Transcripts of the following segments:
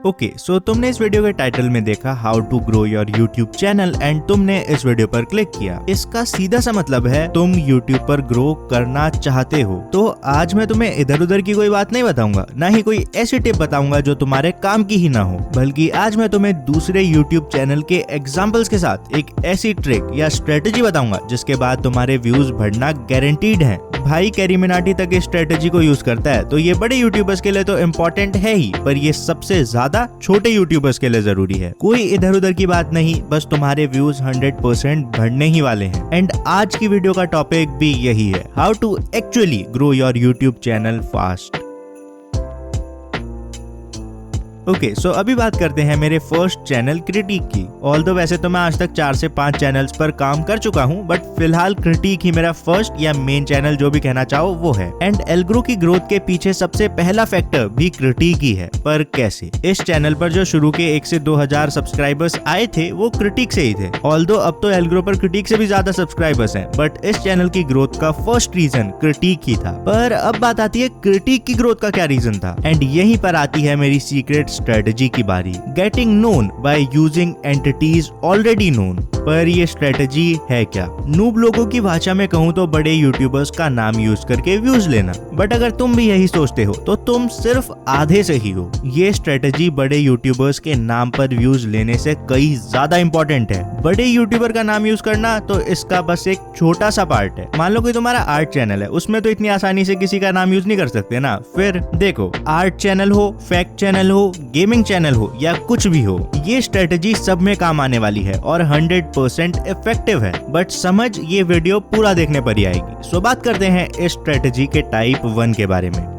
Okay, सो तुमने इस video के टाइटल में देखा how to grow your YouTube channel and तुमने इस वीडियो पर क्लिक किया। इसका सीधा सा मतलब है तुम यूट्यूब पर ग्रो करना चाहते हो। तो आज मैं तुम्हें इधर उधर की कोई बात नहीं बताऊंगा, ना ही कोई ऐसी टिप बताऊंगा जो तुम्हारे काम की ही ना हो, बल्कि आज मैं तुम्हें दूसरे यूट्यूब चैनल के एग्जाम्पल्स के साथ एक ऐसी ट्रिक या स्ट्रेटेजी बताऊंगा जिसके बाद तुम्हारे व्यूज बढ़ना गारंटीड है। भाई कैरी मिनाटी तक इस स्ट्रेटेजी को यूज करता है, तो ये बड़े यूट्यूबर्स के लिए तो इम्पोर्टेंट है ही, पर ये सबसे ज्यादा छोटे यूट्यूबर्स के लिए जरूरी है। कोई इधर उधर की बात नहीं, बस तुम्हारे व्यूज 100% बढ़ने ही वाले हैं। एंड आज की वीडियो का टॉपिक भी यही है, how to actually grow your YouTube channel fast. Okay, so अभी बात करते हैं मेरे फर्स्ट चैनल क्रिटिक की। ऑल्दो वैसे तो मैं आज तक 4 से 5 चैनल्स पर काम कर चुका हूँ, बट फिलहाल क्रिटिक ही मेरा फर्स्ट या मेन चैनल जो भी कहना चाहो वो है। एंड एल्ग्रो की ग्रोथ के पीछे सबसे पहला फैक्टर भी क्रिटिक ही है। पर कैसे? इस चैनल पर जो शुरू के 1 से 2000 सब्सक्राइबर्स आए थे वो क्रिटिक से ही थे। ऑल्दो अब तो एल्ग्रो पर क्रिटिक से भी ज्यादा सब्सक्राइबर्स हैं, बट इस चैनल की ग्रोथ का फर्स्ट रीजन क्रिटिक ही था। पर अब बात आती है क्रिटिक की ग्रोथ का क्या रीजन था, एंड यहीं पर आती है मेरी सीक्रेट स्ट्रेटेजी की बारी, getting known by using entities already known. पर ये स्ट्रेटेजी है क्या? नूब लोगों की भाषा में कहूँ तो बड़े यूट्यूबर्स का नाम यूज करके व्यूज लेना। बट अगर तुम भी यही सोचते हो तो तुम सिर्फ आधे से ही हो। ये स्ट्रेटेजी बड़े यूट्यूबर्स के नाम पर व्यूज लेने से कई ज्यादा इंपॉर्टेंट है। बड़े यूट्यूबर का नाम यूज करना तो इसका बस एक छोटा सा पार्ट है। मान लो कोई तुम्हारा आर्ट चैनल है, उसमें तो इतनी आसानी से किसी का नाम यूज नहीं कर सकते ना। फिर देखो, आर्ट चैनल हो, फैक्ट चैनल हो, गेमिंग चैनल हो या कुछ भी हो, ये स्ट्रेटेजी सब में काम आने वाली है और 100% इफेक्टिव है। बट समझ ये वीडियो पूरा देखने पर ही आएगी। सो बात करते हैं इस स्ट्रेटेजी के टाइप 1 के बारे में।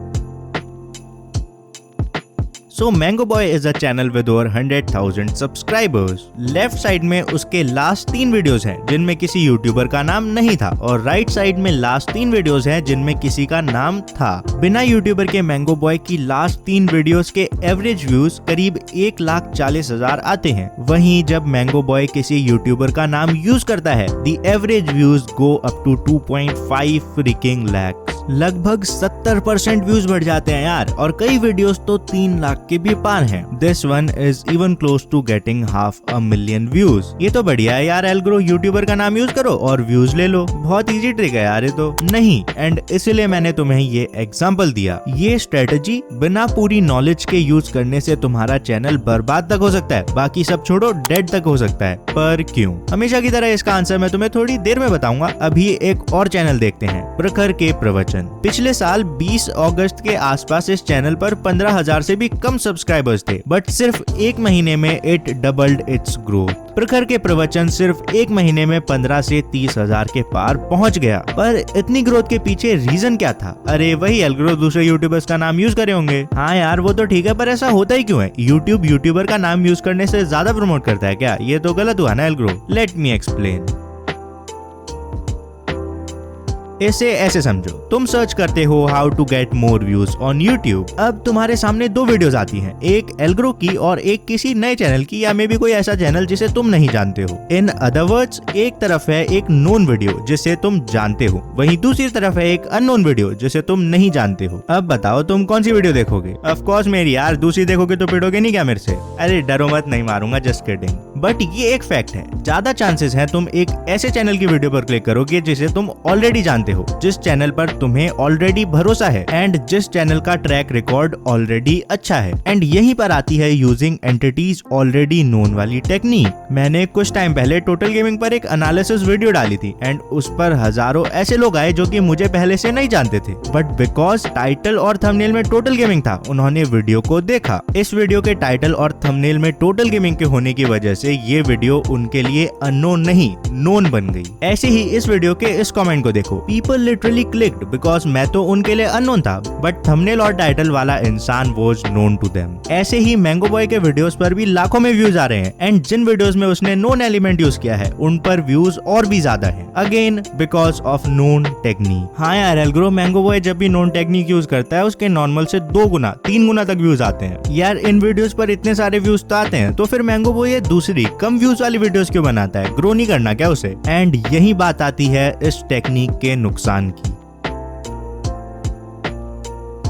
So Mango Boy is a channel with over 100,000 subscribers. Left side में उसके लास्ट 3 वीडियोस हैं जिनमें किसी यूट्यूबर का नाम नहीं था, और राइट साइड में लास्ट 3 वीडियोस हैं जिनमें किसी का नाम था। बिना यूट्यूबर के मैंगो बॉय की लास्ट 3 वीडियोस के एवरेज व्यूज करीब 1,40,000 आते हैं। वहीं जब मैंगो बॉय किसी यूट्यूबर का नाम यूज करता है, the average views go up to 2.5 freaking lakh. लगभग 70% व्यूज बढ़ जाते हैं यार, और कई वीडियोस तो 3 लाख के भी पार हैं। This one is even close to getting 500,000 views. ये तो बढ़िया है यार, एल्ग्रो यूट्यूबर का नाम यूज करो और व्यूज ले लो। बहुत इजी ट्रिक है यार ये तो। नहीं, एंड इसलिए मैंने तुम्हें ये एग्जांपल दिया। ये स्ट्रेटेजी बिना पूरी नॉलेज के यूज करने से तुम्हारा चैनल बर्बाद तक हो सकता है, बाकी सब छोड़ो डेड तक हो सकता है। पर क्यों? हमेशा की तरह इसका आंसर मैं तुम्हें थोड़ी देर में बताऊंगा। अभी एक और चैनल देखते हैं, प्रखर के प्रवचन। पिछले साल 20 अगस्त के आसपास इस चैनल पर 15,000 से भी कम सब्सक्राइबर्स थे, बट सिर्फ 1 महीने में इट डबल्ड इट्स ग्रोथ। प्रखर के प्रवचन सिर्फ 1 महीने में 15 से 30,000 के पार पहुंच गया। पर इतनी ग्रोथ के पीछे रीजन क्या था? अरे वही एल्ग्रो दूसरे यूट्यूबर्स का नाम यूज करे होंगे। हाँ यार वो तो ठीक है, पर ऐसा होता ही क्यों है? यूट्यूब यूट्यूबर का नाम यूज करने से ज्यादा प्रमोट करता है क्या? ये तो गलत हुआ ना एल्ग्रो। Let me explain. इसे ऐसे समझो, तुम सर्च करते हो how to get more views on YouTube. अब तुम्हारे सामने 2 वीडियोस आती हैं, एक एल्ग्रो की और एक किसी नए चैनल की, या मे बी कोई ऐसा चैनल जिसे तुम नहीं जानते हो। इन अदर वर्ड्स, एक तरफ है एक नोन वीडियो जिसे तुम जानते हो, वहीं दूसरी तरफ है एक अननोन वीडियो जिसे तुम नहीं जानते हो। अब बताओ तुम कौन सी वीडियो देखोगे? ऑफ कोर्स मेरी यार, दूसरी देखोगे तो पिटोगे नहीं क्या मेरे से? अरे डरो मत, नहीं मारूंगा, जस्ट किडिंग। बट ये एक फैक्ट है, ज्यादा चांसेस है तुम एक ऐसे चैनल की वीडियो पर क्लिक करोगे जिसे तुम ऑलरेडी जानते हो, जिस चैनल पर तुम्हें ऑलरेडी भरोसा है, एंड जिस चैनल का ट्रैक रिकॉर्ड ऑलरेडी अच्छा है। एंड यहीं पर आती है यूजिंग एंटिटीज ऑलरेडी नोन वाली टेक्निक। मैंने कुछ टाइम पहले टोटल गेमिंग पर एक एनालिसिस वीडियो डाली थी, एंड उस पर हजारों ऐसे लोग आए जो कि मुझे पहले से नहीं जानते थे, बट बिकॉज टाइटल और थंबनेल में टोटल गेमिंग था, उन्होंने वीडियो को देखा। इस वीडियो के टाइटल और थंबनेल में टोटल गेमिंग के होने की वजह से ये वीडियो उनके लिए अननोन नहीं, नोन बन गई। ऐसे ही इस वीडियो के इस कमेंट को देखो, पीपल लिटरली क्लिक्ड बिकॉज मैं तो उनके लिए अननोन था, बट थंबनेल और टाइटल वाला इंसान वाज नोन टू देम। ऐसे ही मैंगो बॉय के वीडियोस पर भी लाखों में व्यूज आ रहे हैं, एंड जिन वीडियोस में उसने नोन एलिमेंट यूज किया है उन पर व्यूज और भी ज्यादा हैं, again because of known technique. हाँ यार, एल्ग्रो मैंगो बॉय जब भी नोन टेक्निक यूज करता है उसके नॉर्मल से 2 गुना 3 गुना तक व्यूज आते हैं। यार इन वीडियोस पर इतने सारे व्यूज तो आते हैं, तो फिर मैंगो बॉय ये दूसरी कम व्यूज वाली वीडियोस क्यों बनाता है? ग्रो नहीं करना क्या उसे? एंड यही बात आती है इस टेक्निक के नुकसान की।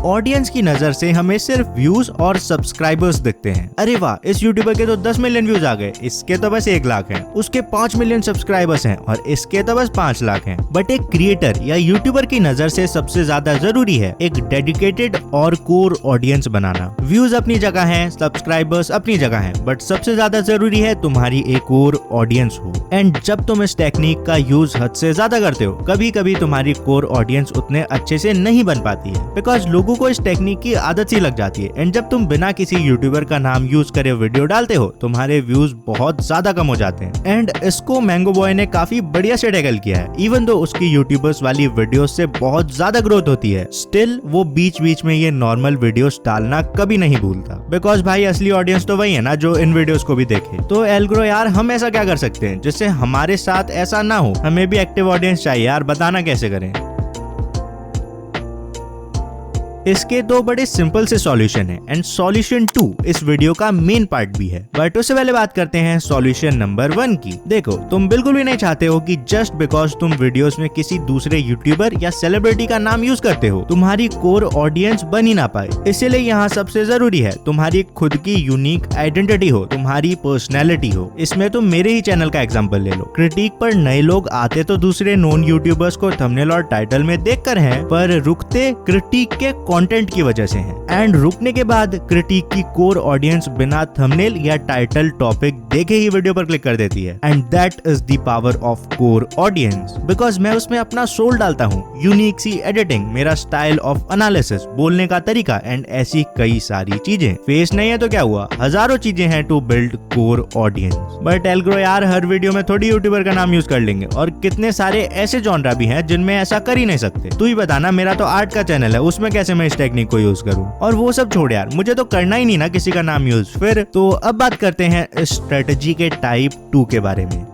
ऑडियंस की नजर से हमें सिर्फ व्यूज और सब्सक्राइबर्स दिखते हैं। अरे वाह, इस यूट्यूबर के तो 10 मिलियन व्यूज आ गए, इसके तो बस 1 लाख हैं, उसके 5 मिलियन सब्सक्राइबर्स हैं और इसके तो बस 5 लाख हैं। बट एक क्रिएटर या यूट्यूबर की नजर से सबसे ज्यादा जरूरी है एक डेडिकेटेड और कोर ऑडियंस बनाना। व्यूज अपनी जगह हैं, सब्सक्राइबर्स अपनी जगह हैं, बट सबसे ज्यादा जरूरी है तुम्हारी एक कोर ऑडियंस हो। एंड जब तुम इस टेक्निक का यूज हद से ज्यादा करते हो, कभी कभी तुम्हारी कोर ऑडियंस उतने अच्छे से नहीं बन पाती है, बिकॉज लोगों को इस टेक्निक की आदत सी लग जाती है। एंड जब तुम बिना किसी यूट्यूबर का नाम यूज करे वीडियो डालते हो, तुम्हारे व्यूज बहुत ज्यादा कम हो जाते हैं। एंड इसको मैंगो बॉय ने काफी बढ़िया से टैकल किया है। इवन दो उसकी यूट्यूबर्स वाली वीडियोस से बहुत ज्यादा ग्रोथ होती है, स्टिल वो बीच बीच में ये नॉर्मल वीडियोस डालना कभी नहीं भूलता, बिकॉज भाई असली ऑडियंस तो वही है ना जो इन वीडियोस को भी देखे। तो एल्ग्रो यार, हम ऐसा क्या कर सकते हैं जिससे हमारे साथ ऐसा ना हो? हमें भी एक्टिव ऑडियंस चाहिए यार, बताना कैसे करें। इसके 2 बड़े सिंपल से सॉल्यूशन है एंड सॉल्यूशन 2 इस वीडियो का मेन पार्ट भी है। बट उससे पहले बात करते हैं सॉल्यूशन नंबर 1 की। देखो, तुम बिल्कुल भी नहीं चाहते हो कि जस्ट बिकॉज तुम वीडियोस में किसी दूसरे यूट्यूबर या सेलिब्रिटी का नाम यूज करते हो, तुम्हारी कोर ऑडियंस बन ही ना पाए। इसीलिए यहाँ सबसे जरूरी है तुम्हारी खुद की यूनिक आइडेंटिटी हो, तुम्हारी पर्सनैलिटी हो। इसमें तुम मेरे ही चैनल का एग्जाम्पल ले लो। क्रिटिक पर नए लोग आते तो दूसरे नॉन यूट्यूबर्स को थंबनेल और टाइटल में देखकर हैं, पर रुकते क्रिटिक के कंटेंट की वजह से हैं। एंड रुकने के बाद क्रिटिक की कोर ऑडियंस बिना थंबनेल या टाइटल टॉपिक देखे ही वीडियो पर क्लिक कर देती है। And that is the power of core audience, because मैं उसमें अपना सोल डालता हूँ, यूनिक सी एडिटिंग, मेरा स्टाइल ऑफ एनालिसिस, बोलने का तरीका एंड ऐसी कई सारी चीजें। फेस नहीं है तो क्या हुआ, हजारों चीजें हैं to build core audience. But Algrow यार, हर वीडियो में थोड़ी यूट्यूबर का नाम यूज कर लेंगे, और कितने सारे ऐसे जॉनरा भी हैं जिनमें ऐसा कर ही नहीं सकते। तू ही बताना, मेरा तो आर्ट का चैनल है, उसमें कैसे इस टेक्निक को यूज करूं? और वो सब छोड़ यार, मुझे तो करना ही नहीं ना किसी का नाम यूज। फिर तो अब बात करते हैं स्ट्रेटजी के टाइप 2 के बारे में।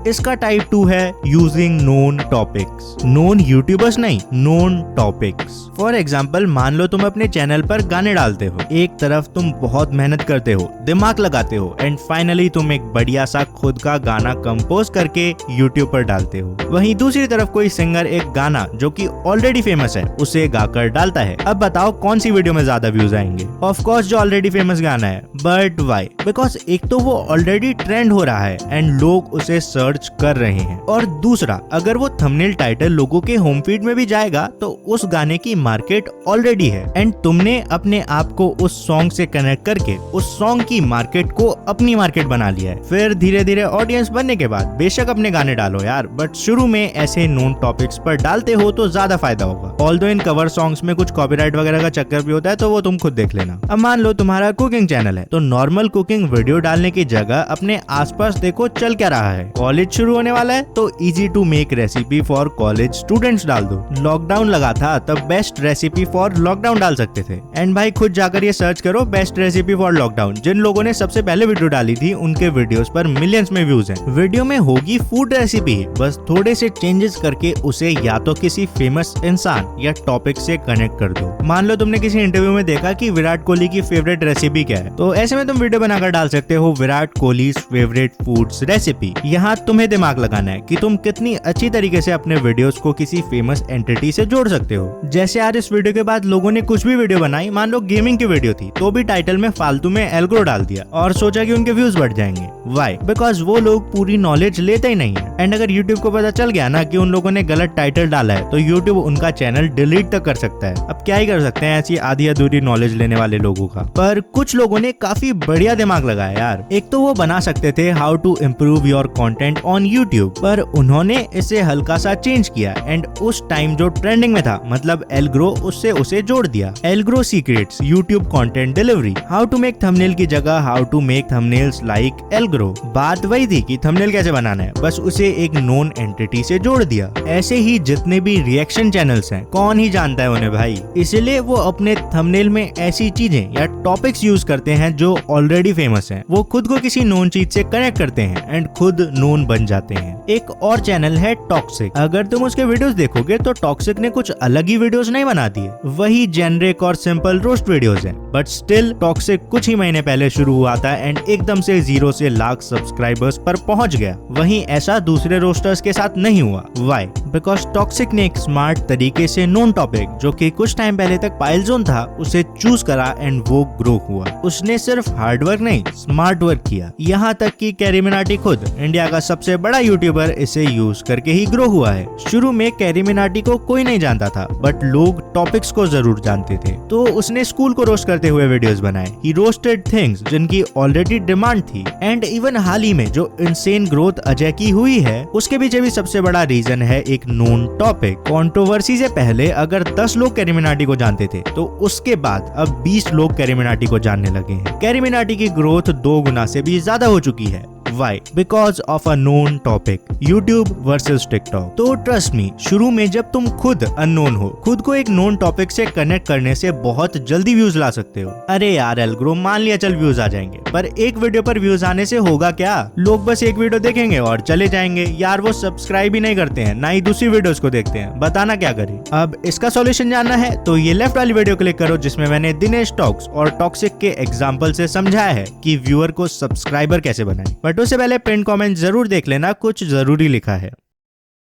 इसका टाइप 2 है using known topics. Known YouTubers नहीं, नोन टॉपिक्स। फॉर एग्जाम्पल, मान लो तुम अपने चैनल पर गाने डालते हो, एक तरफ तुम बहुत मेहनत करते हो, दिमाग लगाते हो, एंड फाइनली तुम एक बढ़िया सा खुद का गाना कंपोज करके यूट्यूब पर डालते हो। वहीं दूसरी तरफ कोई सिंगर एक गाना जो कि ऑलरेडी फेमस है उसे गाकर डालता है। अब बताओ कौन सी वीडियो में ज्यादा व्यूज आएंगे? ऑफ कोर्स जो ऑलरेडी फेमस गाना है। But why? बिकॉज एक तो वो ऑलरेडी ट्रेंड हो रहा है एंड लोग उसे सर्च कर रहे हैं, और दूसरा, अगर वो थंबनेल टाइटल लोगों के होम फीड में भी जाएगा तो उस गाने की मार्केट ऑलरेडी है, एंड तुमने अपने आप को उस सॉन्ग से कनेक्ट करके उस सॉन्ग की मार्केट को अपनी मार्केट बना लिया है। फिर धीरे धीरे ऑडियंस बनने के बाद बेशक अपने गाने डालो यार, बट शुरू में ऐसे नोन टॉपिक्स पर डालते हो तो ज्यादा फायदा होगा। ऑल्दो इन कवर सॉन्ग्स में कुछ कॉपीराइट वगैरह का चक्कर भी होता है, तो वो तुम खुद देख लेना। अब मान लो तुम्हारा कुकिंग चैनल है, तो नॉर्मल कुकिंग वीडियो डालने की जगह अपने आसपास देखो चल क्या रहा है। कॉलेज शुरू होने वाला है तो easy to make recipe for college students डाल दो। लॉकडाउन लगा था तब बेस्ट रेसिपी फॉर लॉकडाउन डाल सकते थे। एंड भाई खुद जाकर ये सर्च करो, बेस्ट रेसिपी फॉर लॉकडाउन। जिन लोगों ने सबसे पहले वीडियो डाली थी उनके वीडियोस पर मिलियंस में व्यूज हैं। वीडियो में होगी फूड रेसिपी, बस थोड़े से चेंजेस करके उसे या तो किसी फेमस इंसान या टॉपिक से कनेक्ट कर दो। मान लो तुमने किसी इंटरव्यू में देखा कि विराट कोहली की फेवरेट रेसिपी क्या है, तो ऐसे में तुम वीडियो बनाकर डाल सकते हो Virat Kohli favourite foods recipe. यहाँ तुम्हें दिमाग लगाना है कि तुम कितनी अच्छी तरीके से अपने वीडियोस को किसी फेमस एंटिटी से जोड़ सकते हो। जैसे यार इस वीडियो के बाद लोगों ने कुछ भी वीडियो बनाई, मान लो गेमिंग की वीडियो थी, तो भी टाइटल में फालतू में एल्ग्रो डाल दिया और सोचा कि उनके व्यूज बढ़ जाएंगे। व्हाई? बिकॉज वो लोग पूरी नॉलेज लेते ही नहीं है। एंड अगर यूट्यूब को पता चल गया ना कि उन लोगों ने गलत टाइटल डाला है, तो यूट्यूब उनका चैनल डिलीट तक कर सकता है। अब क्या ही कर सकते हैं ऐसी आधी अधूरी नॉलेज लेने वाले लोगों का। पर कुछ लोगों ने काफी बढ़िया दिमाग लगाया यार। एक तो वो बना सकते थे how to improve your content on YouTube, पर उन्होंने इसे हल्का सा चेंज किया एंड उस टाइम जो ट्रेंडिंग में था, मतलब एल्ग्रो, उससे उसे जोड़ दिया। Algrow secrets YouTube content delivery, how to make thumbnail की जगह how to make thumbnails like Algrow. बात वही थी कि थंबनेल कैसे बनाना है, बस उसे एक नोन एंटिटी से जोड़ दिया। ऐसे ही जितने भी रिएक्शन चैनल्स हैं, कौन ही जानता है उन्हें भाई। इसीलिए वो अपने थंबनेल में ऐसी चीजें या टॉपिक्स यूज करते हैं जो ऑलरेडी फेमस हैं। वो खुद को किसी नोन चीज से कनेक्ट करते हैं एंड खुद नोन बन जाते हैं। एक और चैनल है टॉक्सिक। अगर तुम उसके वीडियोस देखोगे तो टॉक्सिक ने कुछ अलग ही वीडियोस नहीं बना दिए, वही जेनरिक और सिंपल रोस्ट वीडियोस हैं। बट स्टिल टॉक्सिक कुछ ही महीने पहले शुरू हुआ था एंड एकदम से 0 से लाख सब्सक्राइबर्स पर पहुंच गया। वहीं ऐसा दूसरे रोस्टर्स के साथ नहीं हुआ। व्हाई? बिकॉज टॉक्सिक ने एक स्मार्ट तरीके से नोन टॉपिक जो कि कुछ टाइम पहले तक पाइल जोन था उसे चूज करा एंड वो ग्रो हुआ। उसने सिर्फ हार्डवर्क नहीं स्मार्ट वर्क किया। यहाँ तक कि कैरी मिनाटी खुद इंडिया का सबसे बड़ा यूट्यूबर इसे यूज करके ही ग्रो हुआ है। शुरू में कैरी मिनाटी को कोई नहीं जानता था बट लोग टॉपिक्स को जरूर जानते थे, तो उसने स्कूल को रोस्ट करते हुए वीडियोस बनाए। ही रोस्टेड थिंग्स जिनकी ऑलरेडी डिमांड थी एंड इवन हाल ही में जो इनसेन ग्रोथ अजय की हुई है उसके पीछे भी सबसे बड़ा रीजन है एक नोन टॉपिक। कंट्रोवर्सी से पहले अगर 10 लोग कैरी मिनाटी को जानते थे तो उसके बाद अब 20 लोग कैरी मिनाटी को जानने लगे हैं। कैरी मिनाटी की ग्रोथ 2 गुना से भी ज्यादा हो चुकी है। Why? Because of a known topic. YouTube versus TikTok. तो ट्रस्ट मी, शुरू में जब तुम खुद अननोन हो, खुद को एक नोन टॉपिक से कनेक्ट करने से बहुत जल्दी व्यूज ला सकते हो। अरे यार एल्ग्रो, मान लिया चल व्यूज आ जाएंगे, पर एक वीडियो पर व्यूज आने से होगा क्या? लोग बस एक वीडियो देखेंगे और चले जाएंगे यार, वो सब्सक्राइब ही नहीं करते हैं, ना ही दूसरी वीडियोस को देखते हैं। बताना क्या करें? अब इसका सॉल्यूशन जानना है तो ये लेफ्ट वाली वीडियो क्लिक करो जिसमें मैंने दिनेश टॉक्स और टॉक्सिक के एग्जाम्पल से समझाया है कि व्यूअर को सब्सक्राइबर कैसे बनाए। बट उससे पहले पिन कमेंट जरूर देख लेना, कुछ जरूरी लिखा है।